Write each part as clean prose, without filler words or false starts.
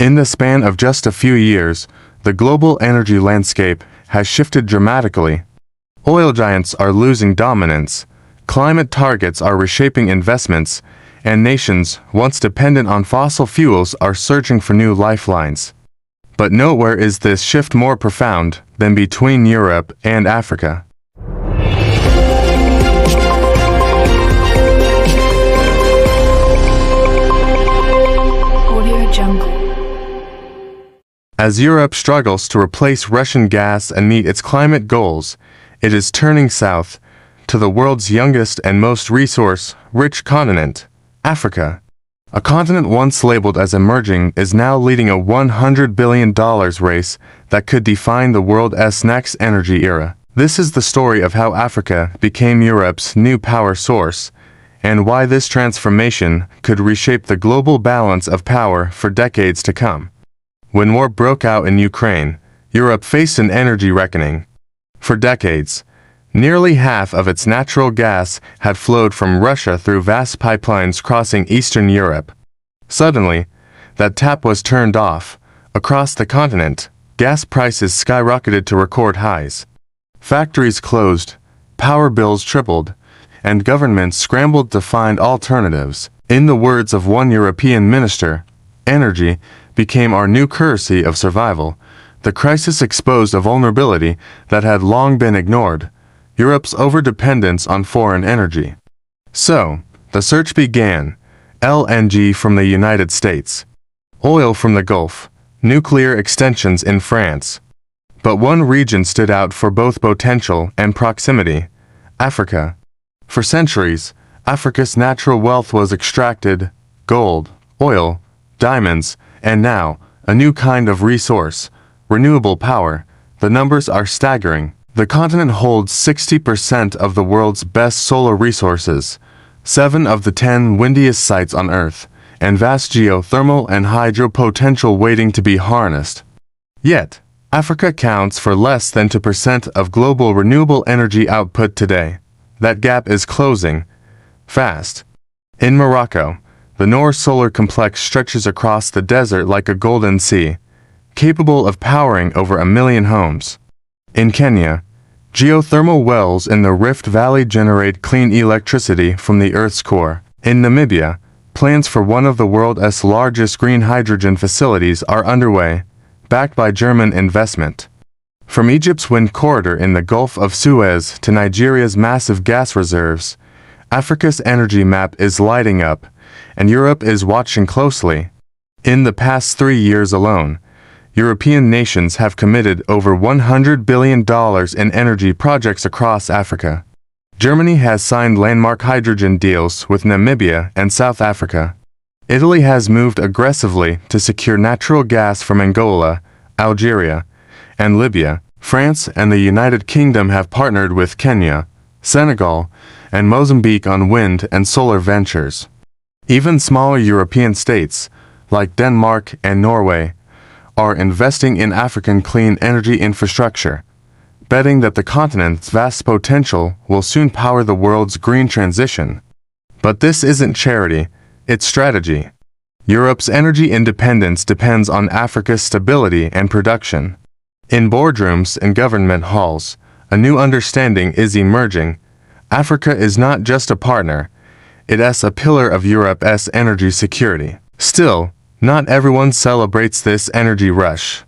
In the span of just a few years, the global energy landscape has shifted dramatically. Oil giants are losing dominance, climate targets are reshaping investments, and nations once dependent on fossil fuels are searching for new lifelines. But nowhere is this shift more profound than between Europe and Africa. As Europe struggles to replace Russian gas and meet its climate goals, it is turning south to the world's youngest and most resource-rich continent, Africa. A continent once labeled as emerging is now leading a $100 billion race that could define the world's next energy era. This is the story of how Africa became Europe's new power source, and why this transformation could reshape the global balance of power for decades to come. When war broke out in Ukraine, Europe faced an energy reckoning. For decades, nearly half of its natural gas had flowed from Russia through vast pipelines crossing Eastern Europe. Suddenly, that tap was turned off. Across the continent, gas prices skyrocketed to record highs. Factories closed, power bills tripled, and governments scrambled to find alternatives. In the words of one European minister, energy became our new currency of survival. The crisis exposed a vulnerability that had long been ignored: Europe's overdependence on foreign energy. So, the search began: LNG from the United States, oil from the Gulf, nuclear extensions in France. But one region stood out for both potential and proximity: Africa. For centuries, Africa's natural wealth was extracted: gold, oil, diamonds, and now, a new kind of resource: renewable power. The numbers are staggering. The continent holds 60% of the world's best solar resources, 7 of the 10 windiest sites on Earth, and vast geothermal and hydro potential waiting to be harnessed. Yet, Africa counts for less than 2% of global renewable energy output today. That gap is closing fast. In Morocco, the Noor solar complex stretches across the desert like a golden sea, capable of powering over 1 million homes. In Kenya, geothermal wells in the Rift Valley generate clean electricity from the Earth's core. In Namibia, plans for one of the world's largest green hydrogen facilities are underway, backed by German investment. From Egypt's wind corridor in the Gulf of Suez to Nigeria's massive gas reserves, Africa's energy map is lighting up, and Europe is watching closely. In the past 3 years alone, European nations have committed over $100 billion in energy projects across Africa. Germany has signed landmark hydrogen deals with Namibia and South Africa. Italy has moved aggressively to secure natural gas from Angola, Algeria, and Libya. France and the United Kingdom have partnered with Kenya, Senegal, and Mozambique on wind and solar ventures. Even smaller European states, like Denmark and Norway, are investing in African clean energy infrastructure, betting that the continent's vast potential will soon power the world's green transition. But this isn't charity, it's strategy. Europe's energy independence depends on Africa's stability and production. In boardrooms and government halls, a new understanding is emerging. Africa is not just a partner, it's a pillar of Europe's energy security. Still, not everyone celebrates this energy rush.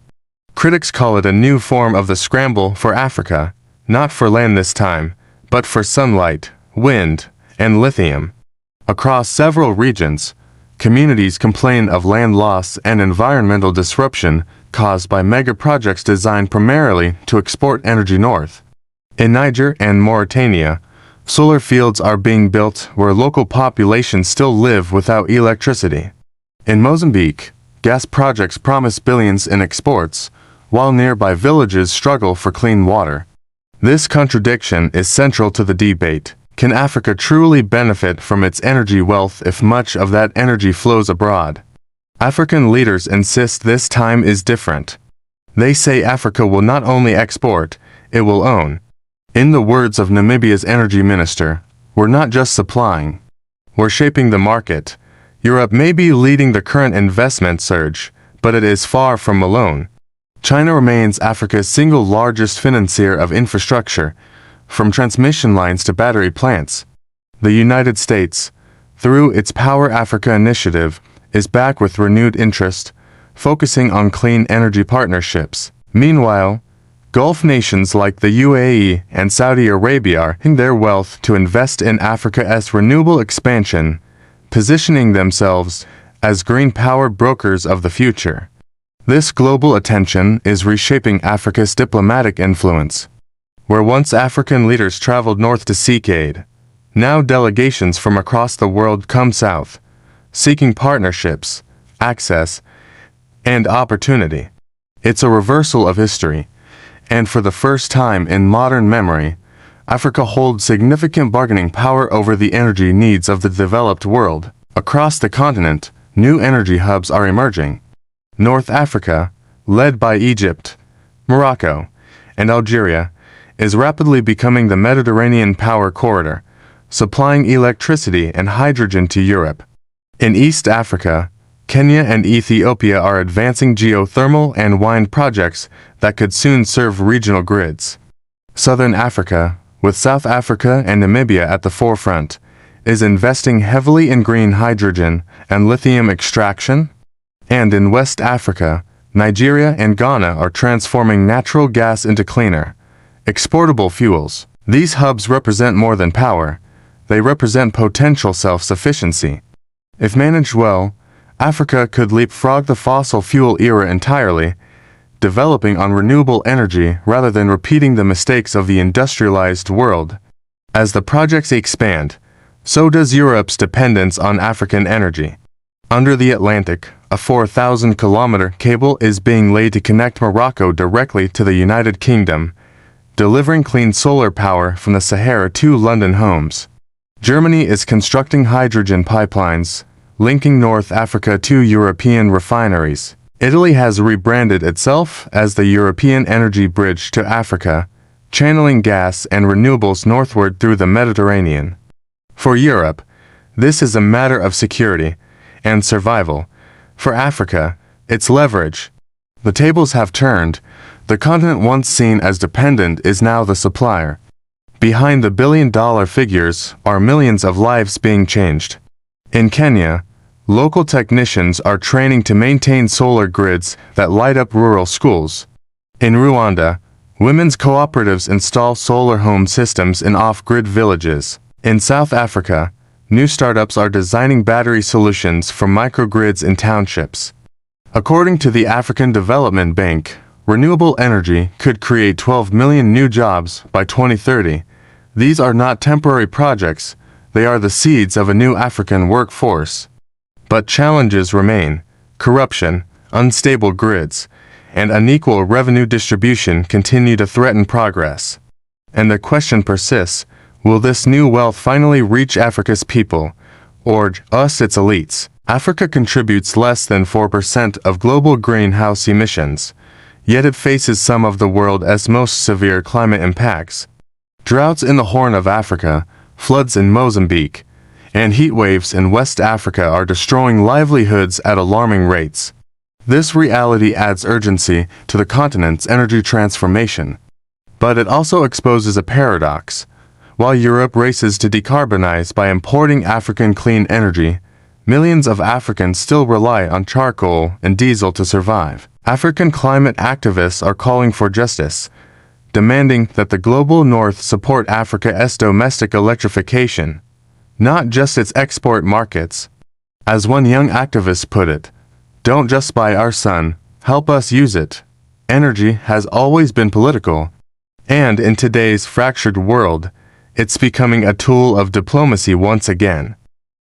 Critics call it a new form of the scramble for Africa, not for land this time, but for sunlight, wind, and lithium. Across several regions, communities complain of land loss and environmental disruption caused by mega projects designed primarily to export energy north. In Niger and Mauritania, solar fields are being built where local populations still live without electricity. In Mozambique, gas projects promise billions in exports, while nearby villages struggle for clean water. This contradiction is central to the debate. Can Africa truly benefit from its energy wealth if much of that energy flows abroad? African leaders insist this time is different. They say Africa will not only export, it will own. In the words of Namibia's energy minister, we're not just supplying, we're shaping the market. Europe may be leading the current investment surge, but it is far from alone. China remains Africa's single largest financier of infrastructure, from transmission lines to battery plants. The United States, through its Power Africa initiative, is back with renewed interest, focusing on clean energy partnerships. Meanwhile, Gulf nations like the UAE and Saudi Arabia are using their wealth to invest in Africa's renewable expansion, positioning themselves as green power brokers of the future. This global attention is reshaping Africa's diplomatic influence. Where once African leaders traveled north to seek aid, now delegations from across the world come south, seeking partnerships, access, and opportunity. It's a reversal of history, and for the first time in modern memory, Africa holds significant bargaining power over the energy needs of the developed world. Across the continent, new energy hubs are emerging. North Africa, led by Egypt, Morocco, and Algeria, is rapidly becoming the Mediterranean power corridor, supplying electricity and hydrogen to Europe. In East Africa, Kenya and Ethiopia are advancing geothermal and wind projects that could soon serve regional grids. Southern Africa, with South Africa and Namibia at the forefront, is investing heavily in green hydrogen and lithium extraction. And in West Africa, Nigeria and Ghana are transforming natural gas into cleaner, exportable fuels. These hubs represent more than power. They represent potential self-sufficiency. If managed well, Africa could leapfrog the fossil fuel era entirely, developing on renewable energy rather than repeating the mistakes of the industrialized world. As the projects expand, so does Europe's dependence on African energy. Under the Atlantic, a 4,000-kilometer cable is being laid to connect Morocco directly to the United Kingdom, delivering clean solar power from the Sahara to London homes. Germany is constructing hydrogen pipelines, linking North Africa to European refineries. Italy has rebranded itself as the European Energy Bridge to Africa, channeling gas and renewables northward through the Mediterranean. For Europe, this is a matter of security and survival. For Africa, it's leverage. The tables have turned. The continent once seen as dependent is now the supplier. Behind the billion-dollar figures are millions of lives being changed. In Kenya, local technicians are training to maintain solar grids that light up rural schools. In Rwanda, women's cooperatives install solar home systems in off-grid villages. In South Africa, new startups are designing battery solutions for microgrids in townships. According to the African Development Bank, renewable energy could create 12 million new jobs by 2030. These are not temporary projects, they are the seeds of a new African workforce. But challenges remain. Corruption, unstable grids, and unequal revenue distribution continue to threaten progress. And the question persists, will this new wealth finally reach Africa's people, or us its elites? Africa contributes less than 4% of global greenhouse emissions, yet it faces some of the world's most severe climate impacts. Droughts in the Horn of Africa, floods in Mozambique, and heat waves in West Africa are destroying livelihoods at alarming rates. This reality adds urgency to the continent's energy transformation. But it also exposes a paradox. While Europe races to decarbonize by importing African clean energy, millions of Africans still rely on charcoal and diesel to survive. African climate activists are calling for justice, demanding that the global north support Africa's domestic electrification, not just its export markets. As one young activist put it, "Don't just buy our sun, help us use it." Energy has always been political, and in today's fractured world, it's becoming a tool of diplomacy once again.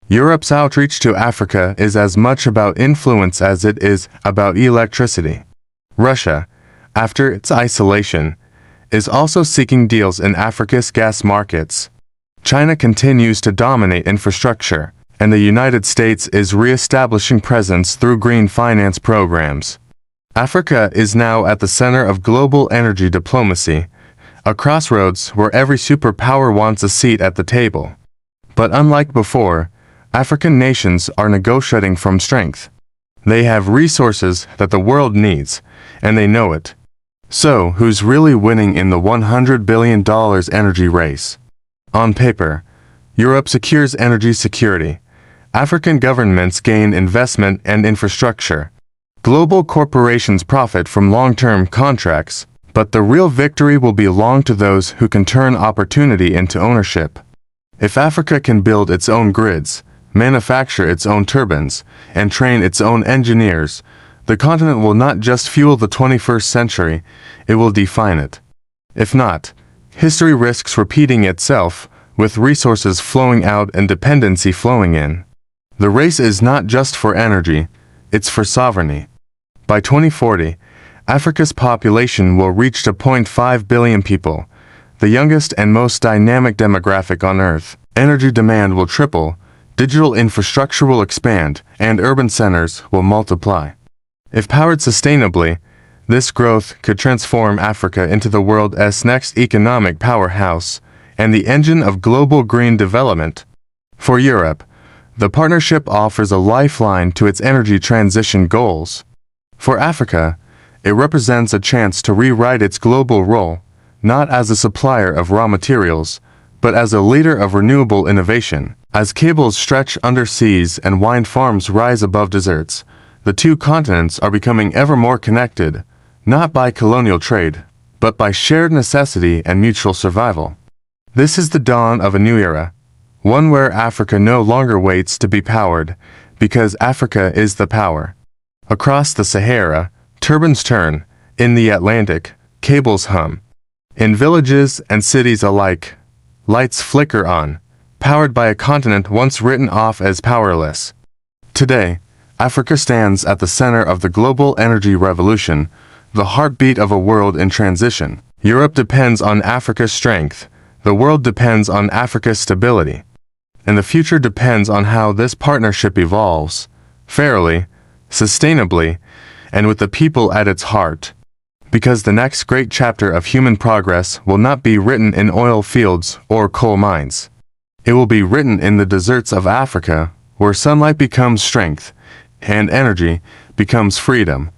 Europe's outreach to Africa is as much about influence as it is about electricity. Russia, after its isolation, is also seeking deals in Africa's gas markets. China continues to dominate infrastructure, and the United States is re-establishing presence through green finance programs. Africa is now at the center of global energy diplomacy, a crossroads where every superpower wants a seat at the table. But unlike before, African nations are negotiating from strength. They have resources that the world needs, and they know it. So, who's really winning in the $100 billion energy race? On paper, Europe secures energy security. African governments gain investment and infrastructure. Global corporations profit from long-term contracts, but the real victory will belong to those who can turn opportunity into ownership. If Africa can build its own grids, manufacture its own turbines, and train its own engineers, the continent will not just fuel the 21st century, it will define it. If not, history risks repeating itself, with resources flowing out and dependency flowing in. The race is not just for energy, it's for sovereignty. By 2040, Africa's population will reach to 0.5 billion people, the youngest and most dynamic demographic on Earth. Energy demand will triple, digital infrastructure will expand, and urban centers will multiply. If powered sustainably, this growth could transform Africa into the world's next economic powerhouse and the engine of global green development. For Europe, the partnership offers a lifeline to its energy transition goals. For Africa, it represents a chance to rewrite its global role, not as a supplier of raw materials, but as a leader of renewable innovation. As cables stretch under seas and wind farms rise above deserts, the two continents are becoming ever more connected, not by colonial trade, but by shared necessity and mutual survival. This is the dawn of a new era, one where Africa no longer waits to be powered, because Africa is the power. Across the Sahara, turbines turn. In the Atlantic, cables hum. In villages and cities alike, lights flicker on, powered by a continent once written off as powerless. Today, Africa stands at the center of the global energy revolution, the heartbeat of a world in transition. Europe depends on Africa's strength, the world depends on Africa's stability, and the future depends on how this partnership evolves, fairly, sustainably, and with the people at its heart. Because the next great chapter of human progress will not be written in oil fields or coal mines. It will be written in the deserts of Africa, where sunlight becomes strength, and energy becomes freedom.